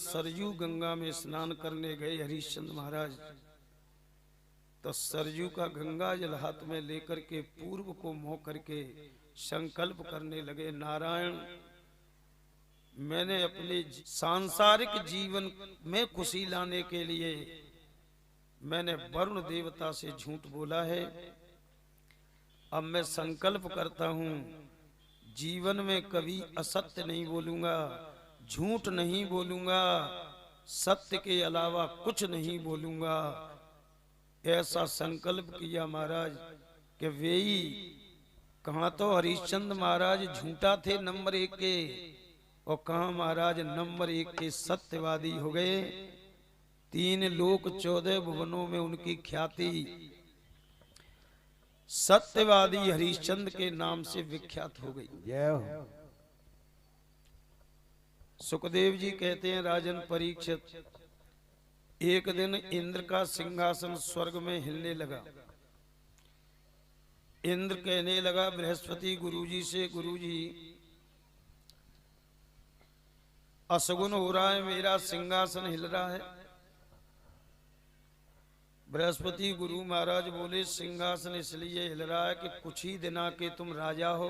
सरयू गंगा में स्नान करने गए हरिश्चंद्र महाराज, तो सरयू का गंगा जल हाथ में लेकर के पूर्व को मोह करके संकल्प करने लगे, नारायण मैंने अपने सांसारिक जीवन में खुशी लाने के लिए मैंने वरुण देवता से झूठ बोला है। अब मैं संकल्प करता हूं जीवन में कभी असत्य नहीं बोलूंगा, झूठ नहीं बोलूंगा, सत्य के अलावा कुछ नहीं बोलूंगा। ऐसा संकल्प किया महाराज कि वे ही कहां तो हरिश्चंद्र महाराज झूठा थे नंबर 1 के, और कहां महाराज नंबर 1 के सत्यवादी हो गए। 3 लोक 14 भुवनों में उनकी ख्याति सत्यवादी हरिश्चंद्र के नाम से विख्यात हो गई। सुखदेव जी कहते हैं, राजन परीक्षित, एक दिन इंद्र का सिंहासन स्वर्ग में हिलने लगा। इंद्र कहने लगा बृहस्पति गुरुजी से, गुरुजी असगुन हो रहा है, मेरा सिंहासन हिल रहा है। बृहस्पति गुरु महाराज बोले, सिंहासन इसलिए हिल रहा है कि कुछ ही दिना के तुम राजा हो,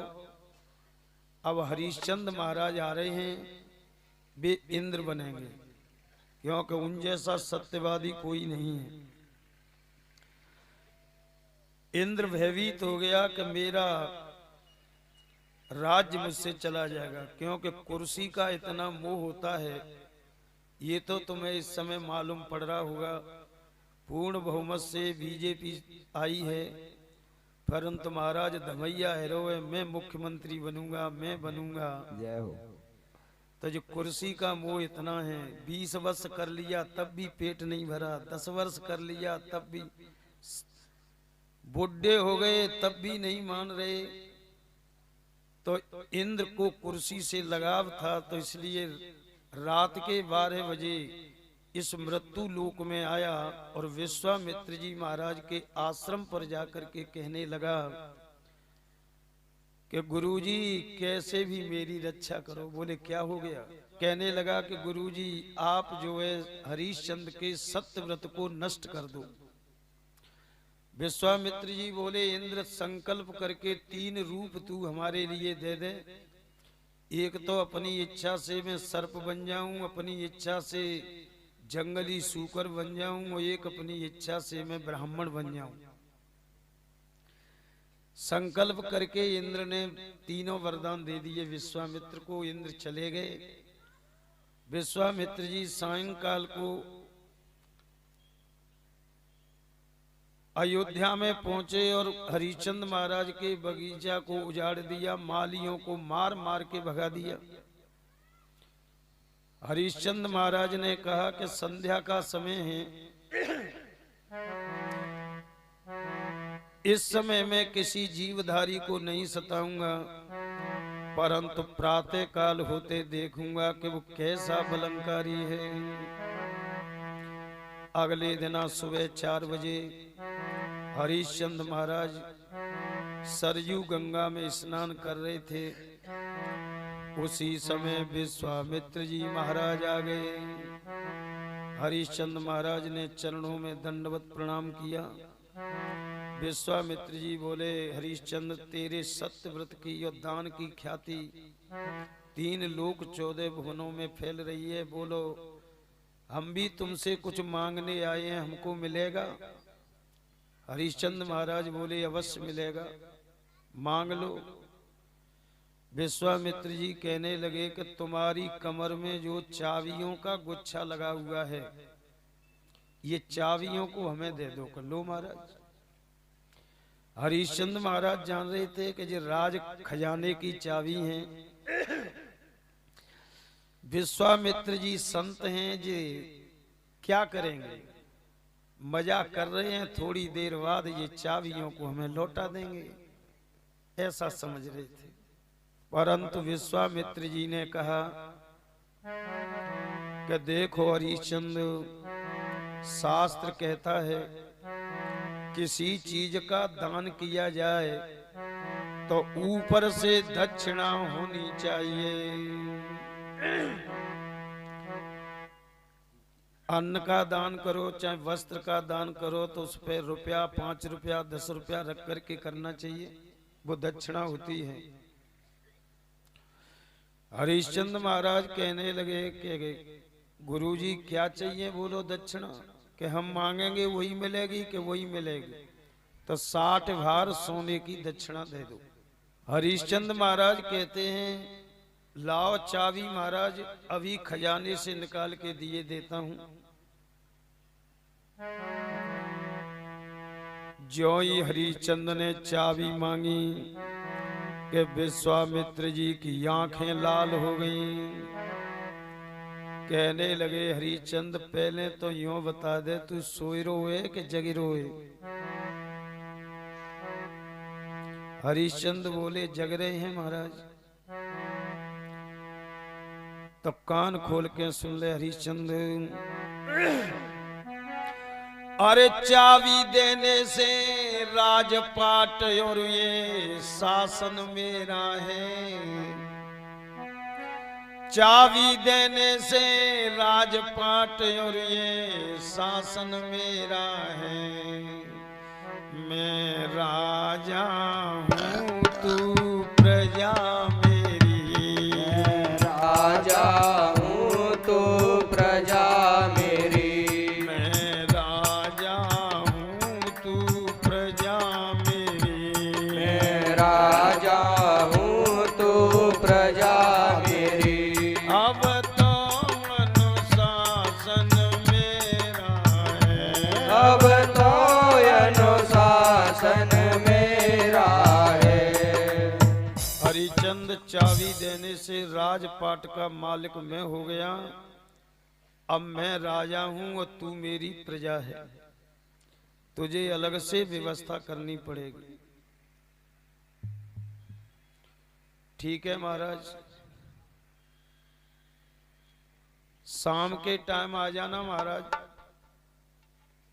अब हरिश्चंद्र महाराज आ रहे हैं, वे इंद्र बनेंगे, क्योंकि उन जैसा सत्यवादी कोई नहीं है। इंद्र भयभीत हो गया कि मेरा राज्य मुझसे चला जाएगा, क्योंकि कुर्सी का इतना मोह होता है। ये तो तुम्हें इस समय मालूम पड़ रहा होगा, पूर्ण बहुमत से बीजेपी आई है, परंतु महाराज धमैया हैरो है, मैं मुख्यमंत्री बनूंगा, मैं बनूंगा। जय हो। तो जो कुर्सी का मोह इतना है, 20 वर्ष कर लिया तब भी पेट नहीं भरा, 10 वर्ष कर लिया तब भी, बुढ़े हो गए तब भी नहीं मान रहे। तो इंद्र को कुर्सी से लगाव था, तो इसलिए रात के 12 बजे इस मृत्यु लोक में आया और विश्वामित्र जी महाराज के आश्रम पर जाकर के कहने लगा कि गुरुजी कैसे भी मेरी रक्षा करो। बोले क्या हो गया? कहने लगा कि गुरुजी आप जो है हरिश्चंद्र के सत्य व्रत को नष्ट कर दो। विश्वामित्र जी बोले, इंद्र संकल्प करके 3 रूप तू हमारे लिए दे दे। एक तो अपनी इच्छा से मैं सर्प बन जाऊं, अपनी इच्छा से जंगली सूकर बन जाऊं, और एक अपनी इच्छा से मैं ब्राह्मण बन जाऊं। संकल्प करके इंद्र ने तीनों वरदान दे दिए विश्वामित्र को। इंद्र चले गए। विश्वामित्र जी सायंकाल को अयोध्या में पहुंचे और हरिश्चंद्र महाराज के बगीचा को उजाड़ दिया, मालियों को मार मार के भगा दिया। हरिश्चंद्र महाराज ने कहा कि संध्या का समय है, इस समय मैं किसी जीवधारी को नहीं सताऊंगा, परंतु प्रातः काल होते देखूंगा कि वो कैसा बलंकारी है। अगले दिन सुबह 4 बजे हरिश्चंद्र महाराज सरयू गंगा में स्नान कर रहे थे। उसी समय विश्वामित्र जी महाराज आ गए। हरिश्चंद्र महाराज ने चरणों में दंडवत प्रणाम किया। विश्वामित्र जी बोले, हरिश्चंद्र तेरे सत्य व्रत की और दान की ख्याति 3 लोक 14 भुवनों में फैल रही है। बोलो हम भी तुमसे कुछ मांगने आए हैं, हमको मिलेगा? हरिश्चंद्र महाराज बोले, अवश्य मिलेगा, मांग लो। विश्वामित्र जी कहने लगे कि तुम्हारी कमर में जो चाबियों का गुच्छा लगा हुआ है, ये चाबियों को हमें दे दो। कर लो महाराज। हरिश्चंद्र महाराज जान रहे थे कि ये राज खजाने की चाबी हैं। विश्वामित्र जी संत हैं, जी क्या करेंगे, मजाक कर रहे हैं, थोड़ी देर बाद ये चाबियों को हमें लौटा देंगे, ऐसा समझ रहे थे। परंतु विश्वामित्र जी ने कहा कि देखो हरिश्चंद्र, शास्त्र कहता है किसी चीज का दान किया जाए तो ऊपर से दक्षिणा होनी चाहिए। अन्न का दान करो चाहे वस्त्र का दान करो तो उस पर रुपया, 5 रुपया, 10 रुपया रख करके करना चाहिए, वो दक्षिणा होती है। हरिश्चंद्र महाराज कहने लगे कि गुरुजी क्या चाहिए, बोलो दक्षिणा, कि हम मांगेंगे वही मिलेगी कि वही मिलेगी, तो 60 भार सोने की दक्षिणा दे दो। हरिश्चंद्र महाराज कहते हैं लाओ चाबी महाराज, अभी खजाने से निकाल के दिए देता हूं। ज्यों ही हरिश्चंद्र ने चाबी मांगी कि विश्वामित्र जी की आंखें लाल हो गईं। कहने लगे हरिश्चंद्र पहले तो यूं बता दे, तू सोए रोए कि जगे रोए? हरिश्चंद्र बोले जग रहे हैं महाराज। तब कान खोल के सुन ले हरिश्चंद्र। अरे चाबी देने से राजपाट और ये शासन मेरा है, चाबी देने से राजपाट और ये शासन मेरा है। मैं राजा हूँ तू प्रजा मेरी, राजा हूँ तू प्रजा मेरी, मैं राजा हूँ तू प्रजा मेरी, मैं राजा हूँ तू प्रजा मेरी। अब तो अनुशासन मेरा है, अब तो अनुशासन मेरा है। हरिचंद चाबी देने से राजपाट का मालिक मैं हो गया। अब मैं राजा हूं और तू मेरी प्रजा है, तुझे अलग से व्यवस्था करनी पड़ेगी। ठीक है महाराज, शाम के टाइम आ जाना महाराज।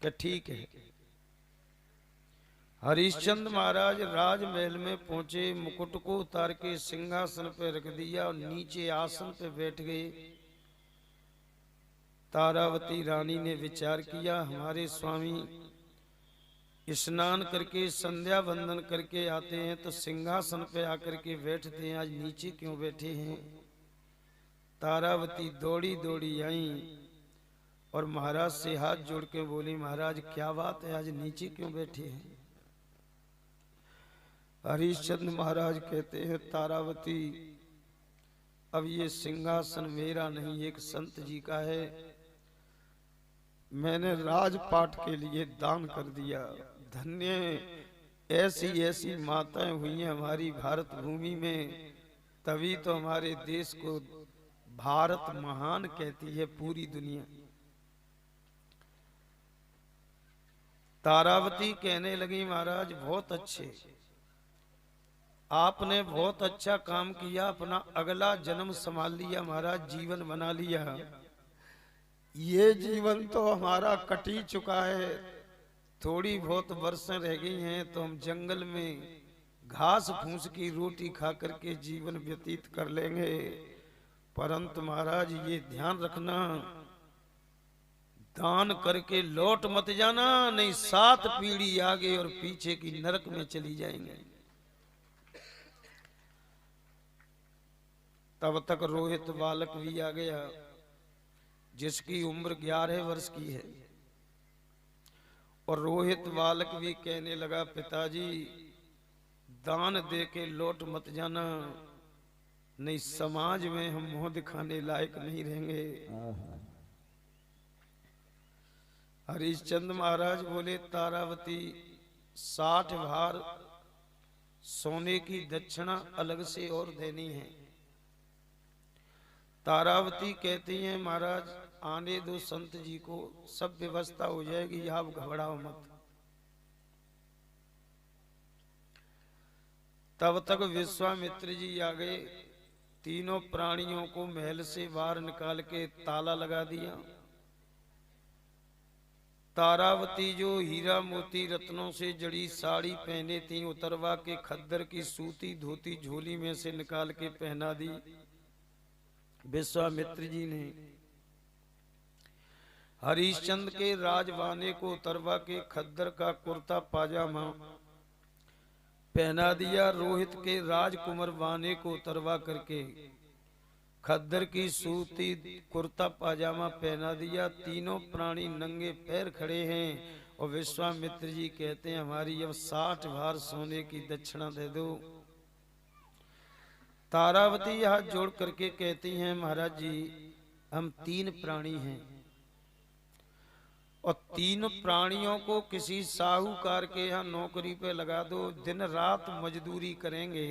क्या ठीक है। हरिश्चंद्र महाराज राजमहल में पहुंचे, मुकुट को उतार के सिंहासन पे रख दिया और नीचे आसन पे बैठ गए। तारावती रानी ने विचार किया, हमारे स्वामी स्नान करके संध्या वंदन करके आते हैं तो सिंहासन पे आकर के बैठते हैं, आज नीचे क्यों बैठे हैं? तारावती दौड़ी दौड़ी आई और महाराज से हाथ जोड़ के बोली, महाराज क्या बात है, आज नीचे क्यों बैठे हैं? हरिश्चंद्र महाराज कहते हैं, तारावती अब ये सिंहासन मेरा नहीं, एक संत जी का है। मैंने राजपाट के लिए दान कर दिया। धन्य ऐसी ऐसी माताएं हुई हैं हमारी भारत भूमि में, तभी तो हमारे देश को भारत महान कहती है पूरी दुनिया। तारावती कहने लगी, महाराज बहुत अच्छे, आपने बहुत अच्छा काम किया, अपना अगला जन्म संभाल लिया महाराज, जीवन बना लिया। ये जीवन तो हमारा कट ही चुका है, थोड़ी बहुत वर्षें रह गई हैं तो हम जंगल में घास फूस की रोटी खा करके जीवन व्यतीत कर लेंगे। परंतु महाराज ये ध्यान रखना, दान करके लौट मत जाना, नहीं 7 पीढ़ी आगे और पीछे की नरक में चली जाएंगे। तब तक रोहित बालक भी आ गया, जिसकी उम्र 11 वर्ष की है। और रोहित बालक भी कहने लगा, पिताजी दान दे के लौट मत जाना, नहीं समाज में हम मुंह दिखाने लायक नहीं रहेंगे। हरिश्चंद्र महाराज बोले, तारावती 60 भार सोने की दक्षिणा अलग से और देनी है। तारावती कहती हैं, महाराज आने दो संत जी को, सब व्यवस्था हो जाएगी, आप घबराओ मत। तब तक विश्वामित्र जी आ गए, तीनों प्राणियों को महल से बाहर निकाल के ताला लगा दिया। तारावती जो हीरा मोती रत्नों से जड़ी साड़ी पहने थी, उतरवा के खद्दर की सूती धोती झोली में से निकाल के पहना दी विश्वामित्र जी ने। हरिश्चंद्र के राजवाने को उतरवा के खद्दर का कुर्ता पाजामा पहना दिया। रोहित के राजकुमार वाने को उतरवा करके खद्दर की सूती कुर्ता पाजामा पहना दिया। तीनों प्राणी नंगे पैर खड़े हैं और विश्वामित्र जी कहते हैं हमारी अब 60 भार सोने की दक्षिणा दे दो। तारावती हाथ जोड़ करके कहती हैं महाराज जी हम 3 प्राणी हैं और 3 प्राणियों को किसी साहूकार के यहाँ नौकरी पे लगा दो, दिन रात मजदूरी करेंगे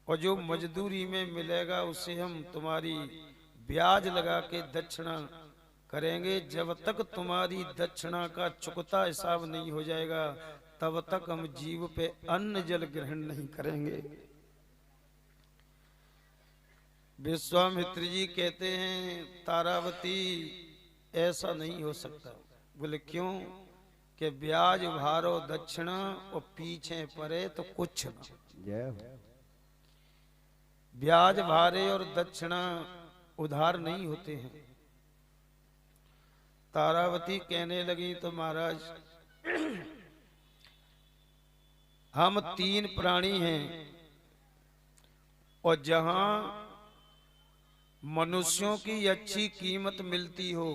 और जो मजदूरी में मिलेगा उसे हम तुम्हारी ब्याज लगा के दक्षिणा करेंगे। जब तक तुम्हारी दक्षिणा का चुकता हिसाब नहीं हो जाएगा तब तक हम जीव पे अन्न जल ग्रहण नहीं करेंगे। विश्वामित्र जी कहते हैं तारावती ऐसा नहीं हो सकता। बोले क्यों? कि ब्याज भारो दक्षिणा और पीछे पड़े तो कुछ न। ब्याज भारे और दक्षिणा उधार नहीं होते हैं। तारावती कहने लगी तो महाराज हम 3 प्राणी हैं और जहां मनुष्यों की अच्छी कीमत मिलती हो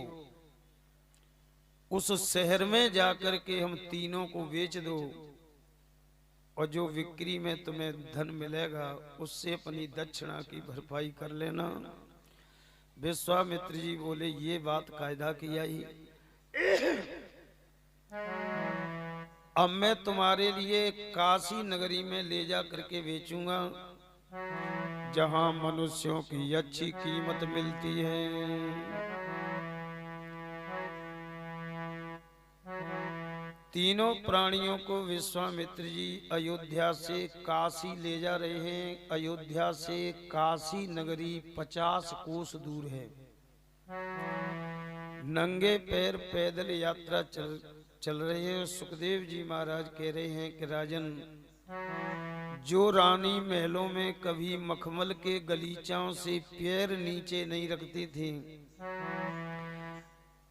उस शहर में जाकर के हम तीनों को बेच दो और जो बिक्री में तुम्हें धन मिलेगा उससे अपनी दक्षिणा की भरपाई कर लेना। विश्वामित्र जी बोले ये बात कायदा की आई। अब मैं तुम्हारे लिए काशी नगरी में ले जा करके बेचूंगा जहां मनुष्यों की अच्छी कीमत मिलती है। तीनों प्राणियों को विश्वामित्र जी अयोध्या से काशी ले जा रहे हैं। अयोध्या से काशी नगरी 50 कोस दूर है। नंगे पैर पैदल यात्रा चल रहे हैं। सुखदेव जी महाराज कह रहे हैं कि राजन जो रानी महलों में कभी मखमल के गलीचाओं से पैर नीचे नहीं रखती थी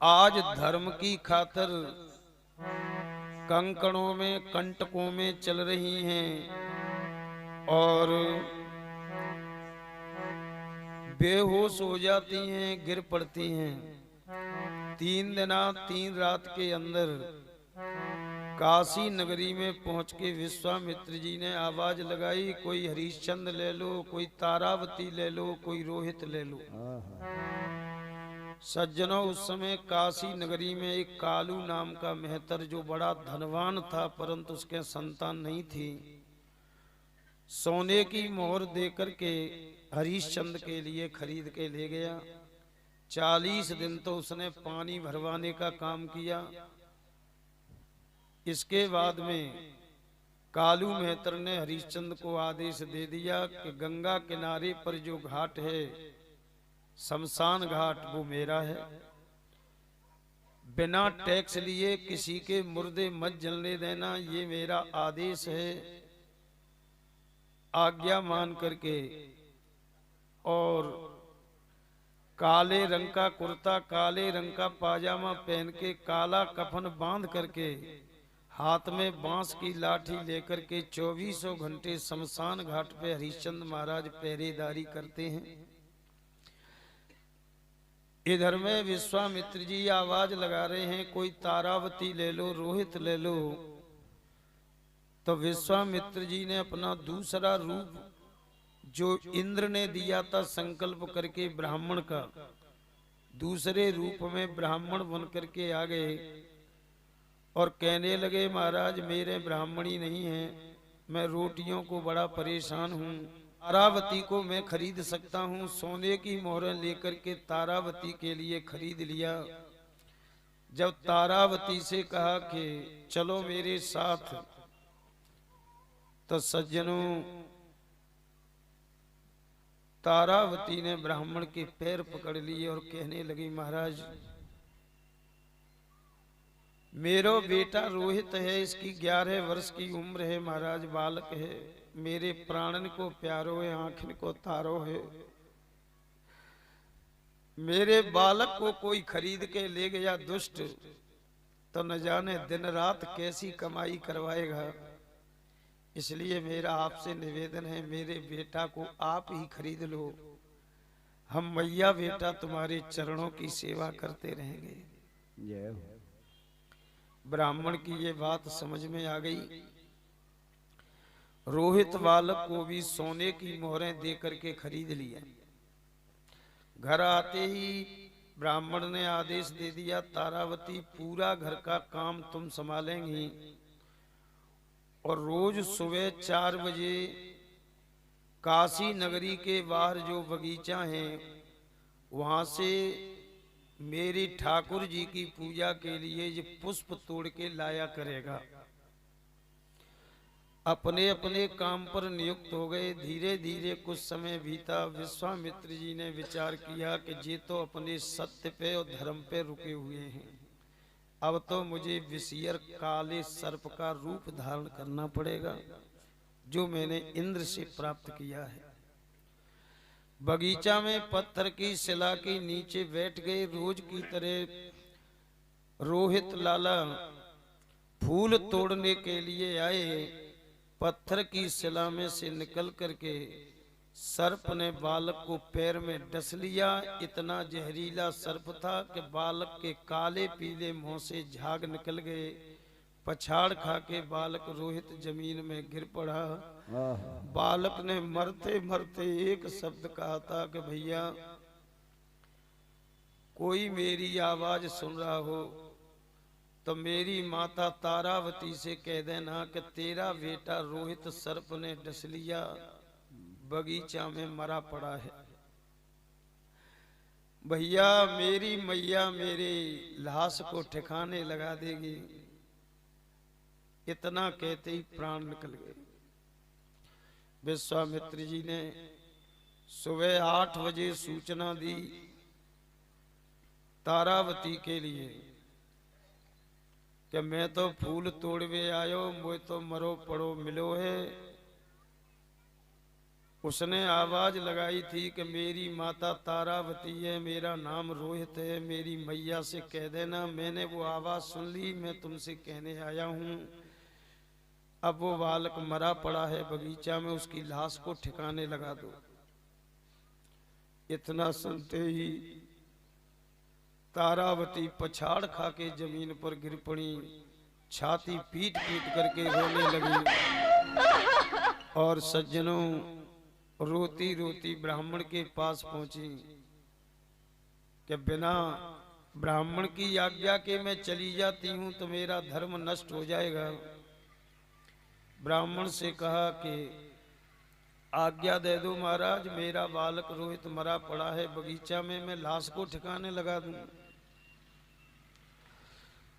आज धर्म की खातिर कंकड़ों में कंटकों में चल रही हैं और बेहोश हो जाती हैं, गिर पड़ती हैं। 3 दिन 3 रात के अंदर काशी नगरी में पहुंच के विश्वामित्र जी ने आवाज लगाई कोई हरिश्चंद्र ले लो, कोई तारावती ले लो, कोई रोहित ले लो। सज्जनों उस समय काशी नगरी में एक कालू नाम का मेहतर जो बड़ा धनवान था परंतु उसके संतान नहीं थी, सोने की मोहर देकर के हरिश्चंद्र के लिए खरीद के ले गया। 40 दिन तो उसने पानी भरवाने का काम किया। इसके बाद में कालू मेहतर ने हरिश्चंद्र को आदेश दे दिया कि गंगा किनारे पर जो घाट है शमशान घाट वो मेरा है। बिना टैक्स लिए किसी के मुर्दे मत जलने देना, ये मेरा आदेश है। आज्ञा मान करके और काले रंग का कुर्ता, काले रंग का पाजामा पहन के, काला कफन बांध करके, हाथ में बांस की लाठी लेकर के 2400 घंटे शमशान घाट पे हरिश्चंद्र महाराज पहरेदारी करते हैं। इधर में विश्वामित्र जी आवाज लगा रहे हैं कोई तारावती ले लो, रोहित ले लो। तो विश्वामित्र जी ने अपना दूसरा रूप जो इंद्र ने दिया था संकल्प करके ब्राह्मण का, दूसरे रूप में ब्राह्मण बन करके आ गए और कहने लगे महाराज मेरे ब्राह्मणी नहीं है, मैं रोटियों को बड़ा परेशान हूँ। तारावती को मैं खरीद सकता हूँ। सोने की मोहरें लेकर के तारावती के लिए खरीद लिया। जब तारावती से कहा कि चलो मेरे साथ, तो सज्जनों तारावती ने ब्राह्मण के पैर पकड़ लिए और कहने लगी महाराज मेरो बेटा रोहित है, इसकी 11 वर्ष की उम्र है महाराज, बालक है, मेरे प्राणन को प्यारो है, आँखन को तारो है। मेरे बालक को कोई खरीद के ले गया दुष्ट, तो न जाने दिन रात कैसी कमाई करवाएगा। इसलिए मेरा आपसे निवेदन है, मेरे बेटा को आप ही खरीद लो। हम मैया बेटा तुम्हारे चरणों की सेवा करते रहेंगे। जय हो। ब्राह्मण की ये बात समझ में आ गई। रोहित बालक को भी सोने की मोहरें दे करके खरीद लिया। घर आते ही ब्राह्मण ने आदेश दे दिया, तारावती पूरा घर का काम तुम संभालेंगी और रोज सुबह 4 बजे काशी नगरी के बाहर जो बगीचा है वहां से मेरी ठाकुर जी की पूजा के लिए ये पुष्प तोड़ के लाया करेगा। अपने अपने काम पर नियुक्त हो गए। धीरे धीरे कुछ समय बीता। विश्वामित्र जी ने विचार किया कि ये तो अपने सत्य पे और धर्म पे रुके हुए हैं, अब तो मुझे विषयर काले सर्प का रूप धारण करना पड़ेगा जो मैंने इंद्र से प्राप्त किया है। बगीचा में पत्थर की शिला के नीचे बैठ गए। रोज की तरह रोहित लाला फूल तोड़ने के लिए आए। पत्थर की शिला में से निकल करके सर्प ने बालक को पैर में डस लिया। इतना जहरीला सर्प था कि बालक के काले पीले मुंह से झाग निकल गए। पछाड़ खा के बालक रोहित जमीन में गिर पड़ा। बालक ने मरते मरते एक शब्द कहा था कि भैया कोई मेरी आवाज सुन रहा हो तो मेरी माता तारावती से कह देना कि तेरा बेटा रोहित सर्प ने डस लिया, बगीचा में मरा पड़ा है। भैया मेरी मैया मेरे लाश को ठिकाने लगा देगी। इतना कहते ही प्राण निकल गए। विश्वामित्र जी ने सुबह 8 बजे सूचना दी तारावती के लिए कि मैं तो फूल तोड़वे आयो, मुझे तो मरो पड़ो मिलो है। उसने आवाज लगाई थी कि मेरी माता तारावती है, मेरा नाम रोहित है, मेरी मैया से कह देना। मैंने वो आवाज सुन ली, मैं तुमसे कहने आया हूं। अब वो बालक मरा पड़ा है बगीचा में, उसकी लाश को ठिकाने लगा दो। इतना सुनते ही तारावती पछाड़ खा के जमीन पर गिर पड़ी, छाती पीट पीट करके रोने लगी और सज्जनों रोती रोती ब्राह्मण के पास पहुंची कि बिना ब्राह्मण की आज्ञा के मैं चली जाती हूं तो मेरा धर्म नष्ट हो जाएगा। ब्राह्मण से कहा कि आज्ञा दे दो महाराज, मेरा बालक रोहित मरा पड़ा है बगीचा में, मैं लाश को ठिकाने लगा दूं।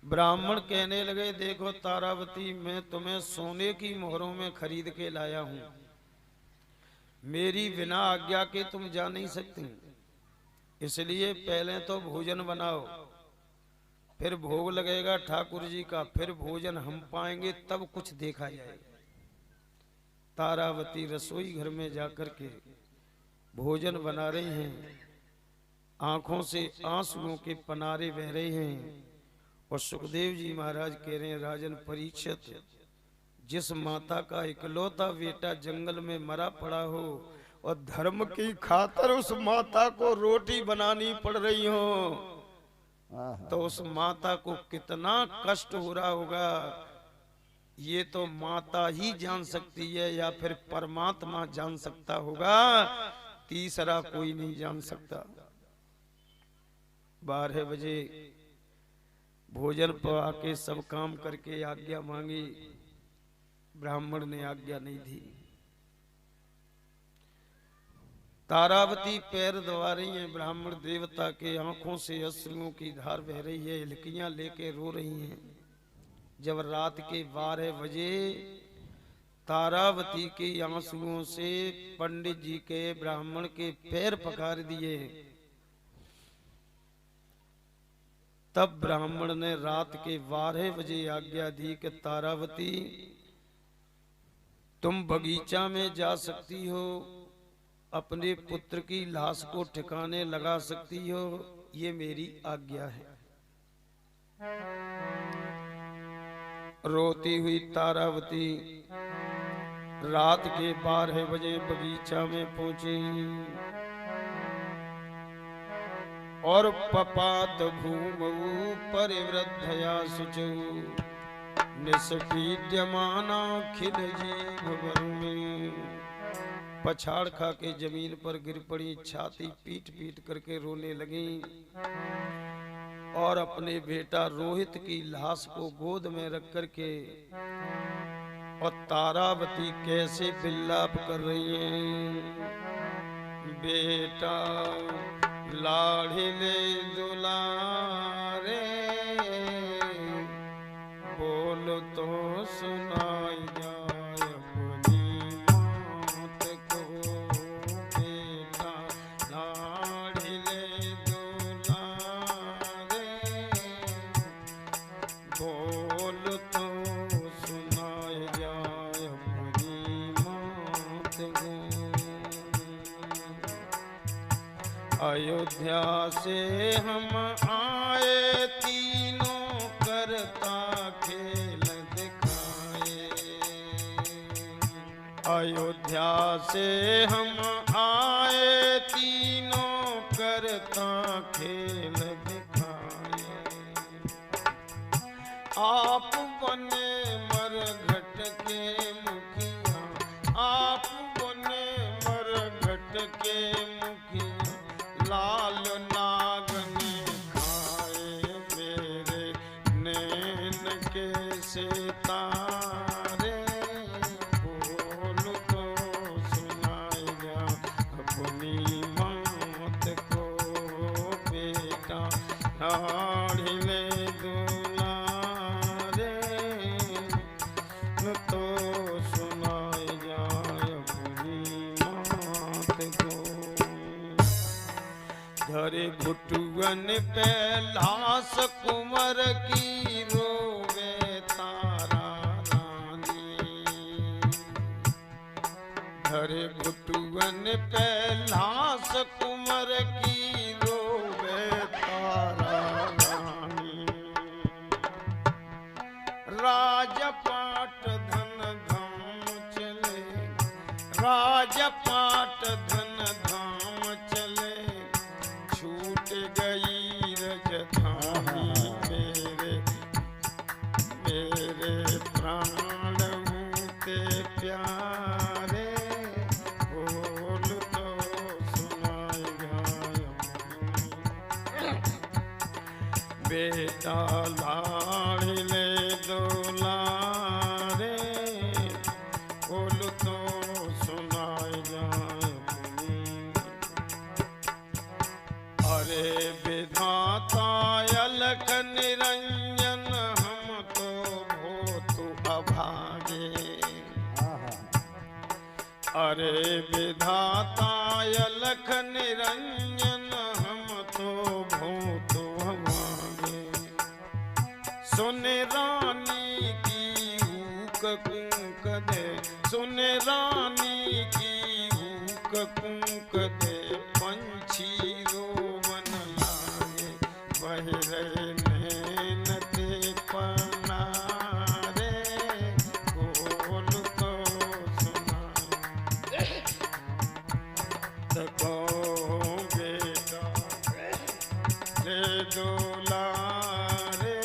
ब्राह्मण कहने लगे, देखो तारावती मैं तुम्हें सोने की मोहरों में खरीद के लाया हूं, मेरी बिना आज्ञा के तुम जा नहीं सकती। इसलिए पहले तो भोजन बनाओ, फिर भोग लगेगा ठाकुर जी का, फिर भोजन हम पाएंगे तब कुछ देखा जाएगा। तारावती रसोई घर में जाकर के भोजन बना रही हैं, आंखों से आंसुओं के पनारे बह रहे हैं। और सुखदेव जी महाराज कह रहे हैं, राजन परीक्षित, जिस माता का इकलौता बेटा जंगल में मरा पड़ा हो और धर्म की खातिर उस माता को रोटी बनानी पड़ रही हो तो उस माता को कितना कष्ट हो रहा होगा, ये तो माता ही जान सकती है या फिर परमात्मा जान सकता होगा, तीसरा कोई नहीं जान सकता। 12 बजे भोजन पका के सब काम करके आज्ञा मांगी, ब्राह्मण ने आज्ञा नहीं दी। तारावती पैर दबा रही हैं, ब्राह्मण देवता के आंखों से अश्रुओं की धार बह रही है, हिलकियां लेके रो रही हैं। जब रात के 12 बजे तारावती के आंसुओं से पंडित जी के ब्राह्मण के पैर पखार दिए, तब ब्राह्मण ने रात के 12 बजे आज्ञा दी कि तारावती तुम बगीचा में जा सकती हो, अपने पुत्र की लाश को ठिकाने लगा सकती हो, ये मेरी आज्ञा है। रोती हुई तारावती रात के 12 बजे बगीचा में पहुंची और पपात भूमऊ परिवृद्धया शुचौ निष्पीड्यमाना खिल जीभ में। पछाड़ खा के जमीन पर गिर पड़ी, छाती पीट पीट करके रोने लगी और अपने बेटा रोहित की लाश को गोद में रख करके और तारावती कैसे विलाप कर रही हैं। बेटा लाड़िले दुलारे बोल तो सुनाई जाए अपनी मौत को। बेटा लाड़िले दुलारे बोल तो सुनाई जाए अपनी मौत को। अयोध्या से हम आए तीनों करता खेल दिखाए। अयोध्या से हम आए तीनों करता खेल दिखाए। आप बने मरघट के मुखिया, आप बने मरघट के मुखिया। लाल नागन खाए मेरे नैन के सितारे। बोल तो सुनाएगा अपनी मौत को। बेटा लाड़िले दुलारे तो सुनाए जाए अपनी मौत को। धरे घुटुअन पे लाश कुंवर की रोवे तारा रानी। धरे घुटुअन पे लाश कुंवर की रोवे तारा रानी। राजपाट धन धाम चले, राजपाट धन धाम चले। छूट गई रजधानी मेरे, मेरे प्राण होते प्यारे। बोल तो सुनाएगा बेटा लाड़िले दुलारे। बोल तो सुनाएगा। अरे विधाता अलख निरंजन हम तो भूत अभागे। अरे विधाता अलख निरंजन हम तो भूत अभागे। सुन रानी की हुक कुंक दे, सुन रानी की हुक कुंक दे। पंछी रोवन लागे बहरे नैन ते पनारे। बोल तो सुना तको बेटा ले दुलारे।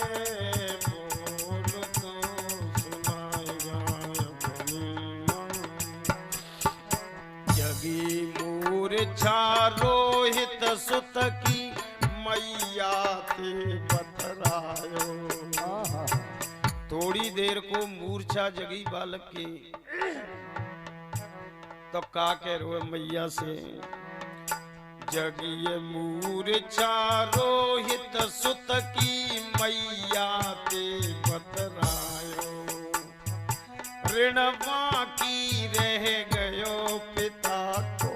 बोल तो सुनाएगा अपनी मौत। जगी मूर्छा रोहित सुत की मैया ते बतरायो। थोड़ी देर को मूर्छा जगी बालक की तो का कह रो मैया से। जगी मूर्छा रोहित सुत की मैया ते बतरायो। ऋण बाकी रह गयो पिता को,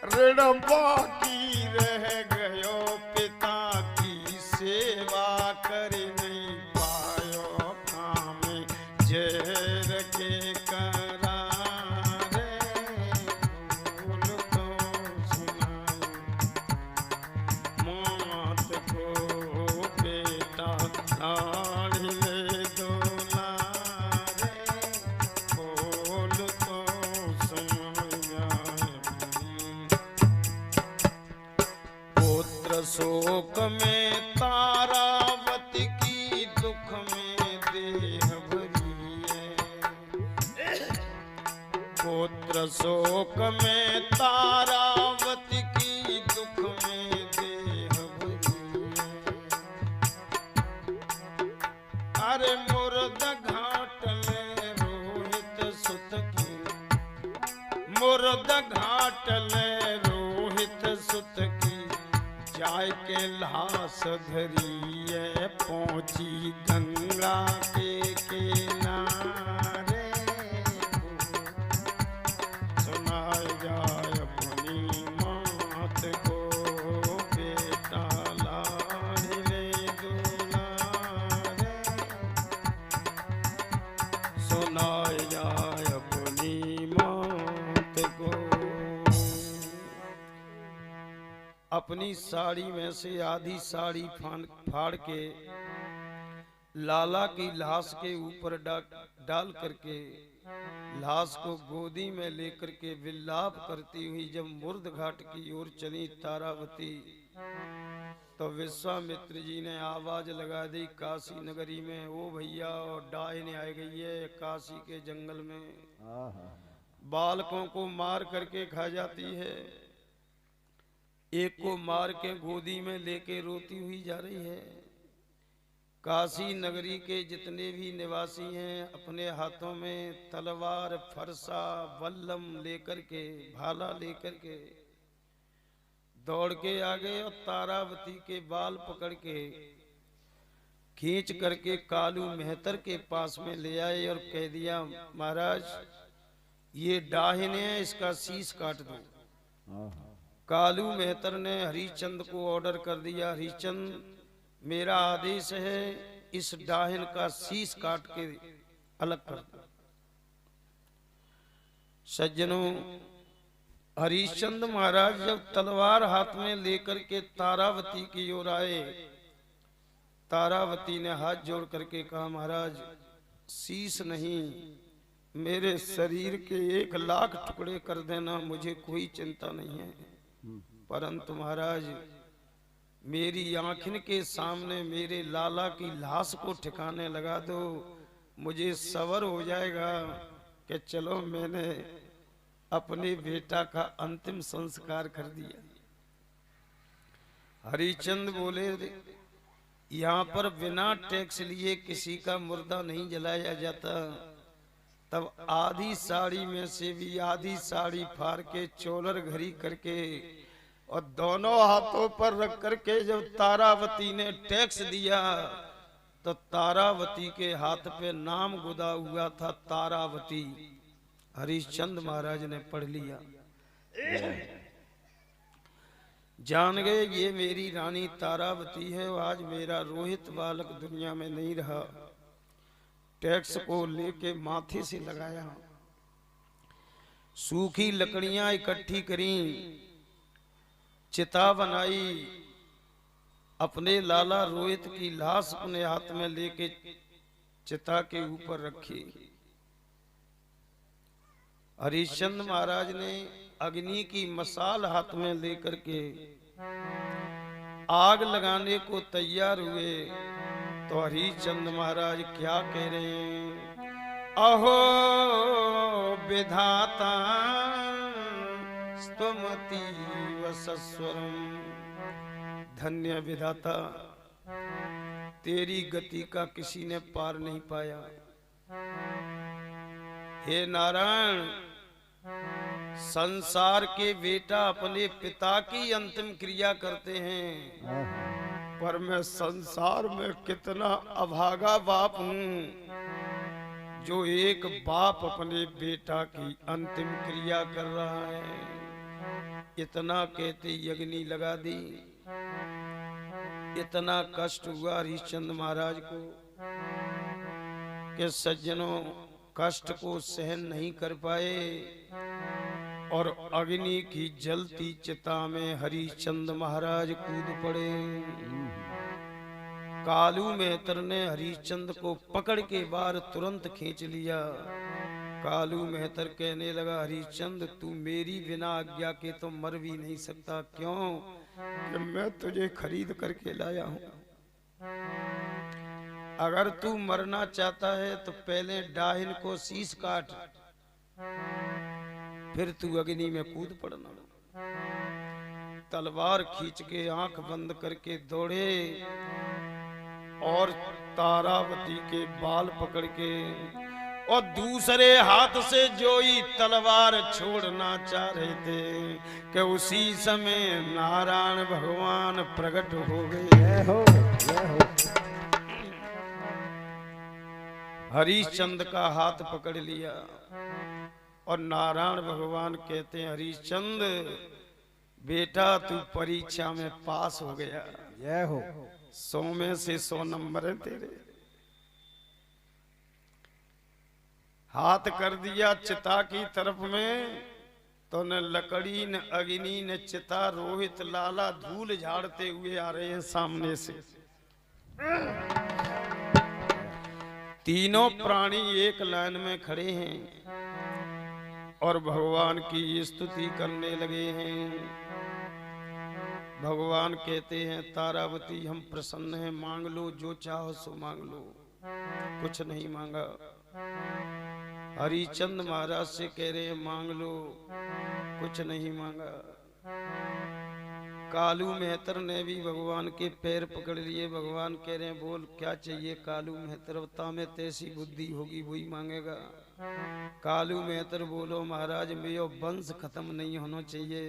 ऋण बाकी रह गयो पिता की सेवा कर नहीं पायो। काम जहर के करारे। शोक में तारावती की दुख में देह भरी है। पुत्र शोक में तारावती की दुख में देह भरी है। अरे मुर्द घाट ले रोहित सुत की, मुर्द घाट ले रोहित सुत की, जाय के लाश धरिए पहुंची गंगा के किनारे। सुनाय जाय अपनी मात को बेटा लाडले दुलारे। सुनाय जाय अपनी मात को। अपनी साड़ी में से आधी साड़ी फाड़ के लाला की लाश के ऊपर डाल करके लाश को गोदी में लेकर के विलाप करती हुई जब मुर्द घाट की ओर चली तारावती, तो विश्वामित्र जी ने आवाज लगा दी काशी नगरी में, ओ भैया और डायन आ गई है काशी के जंगल में, बालकों को मार करके खा जाती है, एक को मार के गोदी में लेके रोती हुई जा रही है। काशी नगरी के जितने भी निवासी हैं अपने हाथों में तलवार, फरसा, बल्लम लेकर के, भाला लेकर के दौड़ के आ गए और तारावती के बाल पकड़ के खींच करके कालू मेहतर के पास में ले आए और कह दिया महाराज ये डाहिन है, इसका शीश काट दो। कालू मेहतर ने हरिश्चंद्र को ऑर्डर कर दिया, हरिश्चंद्र मेरा आदेश है इस डाहिन का शीश काट के अलग कर दो। सज्जनों, हरिश्चंद्र महाराज जब तलवार हाथ में लेकर के तारावती की ओर आए, तारावती ने हाथ जोड़ करके कहा महाराज शीश नहीं, मेरे शरीर के 1,00,000 टुकड़े कर देना, मुझे कोई चिंता नहीं है, परंतु महाराज मेरी आंखिन के सामने मेरे लाला की लाश को ठिकाने लगा दो, मुझे सबर हो जाएगा कि चलो मैंने अपने बेटा का अंतिम संस्कार कर दिया। हरिश्चंद्र बोले यहाँ पर बिना टैक्स लिए किसी का मुर्दा नहीं जलाया जाता। तब आधी साड़ी में से भी आधी साड़ी फाड़ के चोलर घड़ी करके और दोनों हाथों पर रख करके जब तारावती ने टैक्स दिया तो तारावती के हाथ पे नाम गुदा हुआ था तारावती। हरिश्चंद्र महाराज ने पढ़ लिया, जान गए ये मेरी रानी तारावती है। आज मेरा रोहित बालक दुनिया में नहीं रहा। टैक्स को लेके माथे से लगाया, सूखी लकड़ियां इकट्ठी करी, चिता बनाई, अपने लाला रोहित की लाश अपने हाथ में लेके चिता के ऊपर रखी। हरिश्चंद्र महाराज ने अग्नि की मसाल हाथ में लेकर के आग लगाने को तैयार हुए तो हरिश्चंद्र महाराज क्या कह रहे हैं, अहो विधाता स्तुमतीव सस्वरम, धन्य विधाता तेरी गति का किसी ने पार नहीं पाया। हे नारायण, संसार के बेटा अपने पिता की अंतिम क्रिया करते हैं, पर मैं संसार में कितना अभागा बाप हूँ जो एक बाप अपने बेटा की अंतिम क्रिया कर रहा है। इतना कहते अग्नि लगा दी। इतना कष्ट हुआ हरिश्चंद्र महाराज को कि सज्जनों कष्ट को सहन नहीं कर पाए और अग्नि की जलती चिता में हरिश्चंद्र महाराज कूद पड़े। कालू मेहतर ने हरिश्चंद्र को पकड़ के बाहर तुरंत खींच लिया। कालू मेहतर कहने लगा, हरिश्चंद्र तू मेरी बिना आज्ञा के तो मर भी नहीं सकता। क्यों? कि मैं तुझे खरीद करके लाया हूं, अगर तू मरना चाहता है तो पहले डाहिन को शीश काट, फिर तू अग्नि में कूद पड़ना। तलवार खींच के आंख बंद करके दौड़े और तारावती के बाल पकड़ के और दूसरे हाथ से जोई तलवार छोड़ना चाह रहे थे कि उसी समय नारायण भगवान प्रकट हो गए। हरिश्चंद्र का हाथ पकड़ लिया और नारायण भगवान कहते हैं, हरिश्चंद्र बेटा तू परीक्षा में पास हो गया, जय हो। 100 में से 100 नंबर है तेरे। हाथ कर दिया चिता की तरफ में तो न लकड़ी न अग्नि न चिता, रोहित लाला धूल झाड़ते हुए आ रहे हैं सामने से। तीनों प्राणी एक लाइन में खड़े हैं और भगवान की स्तुति करने लगे हैं। भगवान कहते हैं, तारावती हम प्रसन्न हैं, मांग लो जो चाहो सो मांग लो। कुछ नहीं मांगा। हरिचंद महाराज से कह रहे हैं मांग लो, कुछ नहीं मांगा। कालू मेहतर ने भी भगवान के पैर पकड़ लिए। भगवान कह रहे हैं बोल क्या चाहिए। कालू मेहतर अवता में तैसी बुद्धि होगी वही मांगेगा। कालू मेहतर बोलो महाराज मेरा वंश खत्म नहीं होना चाहिए,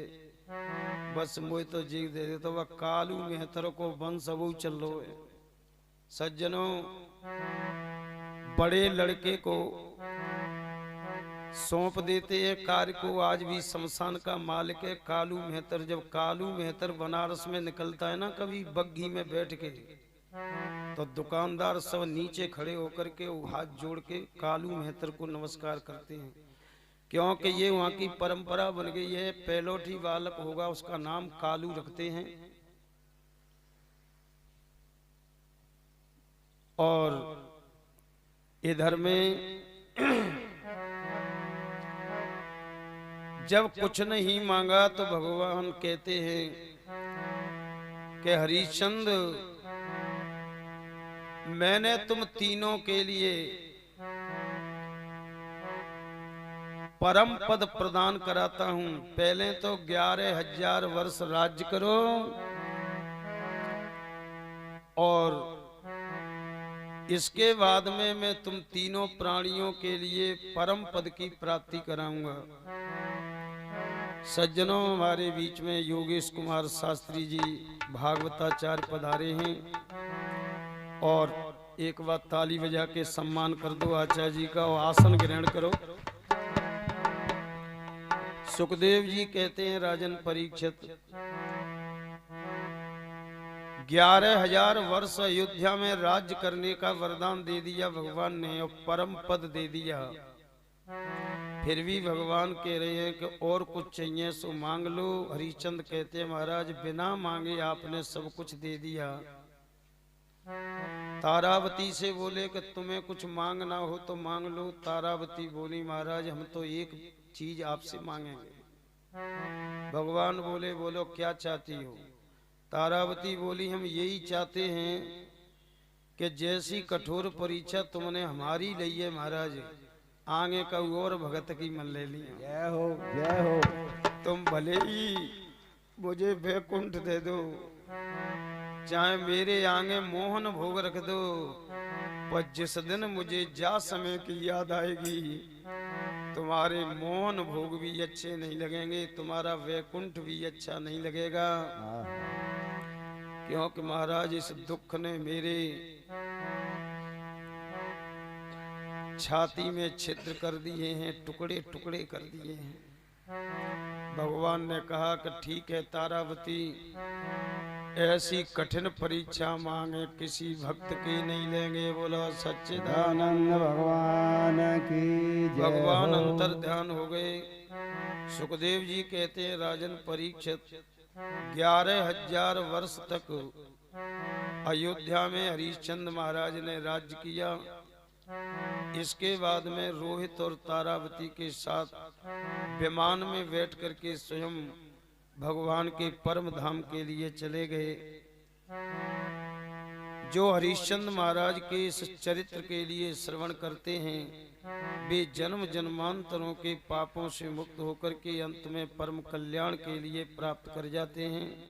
बस मुझे तो जी दे दे। तो वह कालू मेहतर को वंश अब चल लो। सज्जनों, बड़े लड़के को सौंप देते हैं कार्य को। आज भी शमशान का मालिक है कालू मेहतर। जब कालू मेहतर बनारस में निकलता है ना कभी बग्घी में बैठ के, तो दुकानदार सब नीचे खड़े होकर के हाथ जोड़ के कालू मेहतर को नमस्कार करते हैं, क्योंकि ये वहाँ की परंपरा बन गई है। पहलोठी बालक होगा उसका नाम कालू रखते हैं। और इधर में जब कुछ नहीं मांगा तो भगवान कहते हैं कि हरिश्चंद्र मैंने तुम तीनों के लिए परम पद प्रदान कराता हूं। पहले तो 11,000 वर्ष राज्य करो और इसके बाद में मैं तुम तीनों प्राणियों के लिए परम पद की प्राप्ति कराऊंगा। सज्जनों, हमारे बीच में योगेश कुमार शास्त्री जी भागवताचार्य पधारे हैं और एक बार ताली बजा के सम्मान कर दो आचार्य जी का और आसन ग्रहण करो। सुखदेव जी कहते हैं राजन परीक्षित 11,000 वर्ष अयोध्या में राज्य करने का वरदान दे दिया भगवान ने और परम पद दे दिया। फिर भी भगवान कह रहे हैं कि और कुछ चाहिए सो मांग लो। हरिश्चंद्र कहते हैं महाराज बिना मांगे आपने सब कुछ दे दिया। तारावती से बोले कि तुम्हें कुछ मांगना हो तो मांग लो। तारावती बोली महाराज हम तो एक चीज आपसे मांगेंगे। भगवान बोले बोलो क्या चाहती हो। तारावती बोली हम यही चाहते हैं कि जैसी कठोर परीक्षा तुमने हमारी ली है महाराज, आगे का और भगत की मन ले लिया। जय हो जय हो। तुम भले ही मुझे वैकुंठ दे दो, चाहे मेरे आगे मोहन भोग रख दो, पर जिस दिन मुझे जा समय की याद आएगी तुम्हारे मोहन भोग भी अच्छे नहीं लगेंगे, तुम्हारा वैकुंठ भी अच्छा नहीं लगेगा। क्योंकि महाराज इस दुख ने मेरे छाती में छिद्र कर दिए हैं, टुकड़े टुकड़े कर दिए हैं। भगवान ने कहा कि ठीक है तारावती, ऐसी कठिन परीक्षा मांगे किसी भक्त की नहीं लेंगे। बोलो सच्चिदानंद भगवान की जय। भगवान अंतर ध्यान हो गए। सुखदेव जी कहते हैं राजन परीक्षित 11,000 वर्ष तक अयोध्या में हरिश्चंद्र महाराज ने राज्य किया। इसके बाद में रोहित और तारावती के साथ विमान में बैठ करके स्वयं भगवान के परम धाम के लिए चले गए। जो हरिश्चंद्र महाराज के इस चरित्र के लिए श्रवण करते हैं वे जन्म जन्मांतरों के पापों से मुक्त होकर के अंत में परम कल्याण के लिए प्राप्त कर जाते हैं।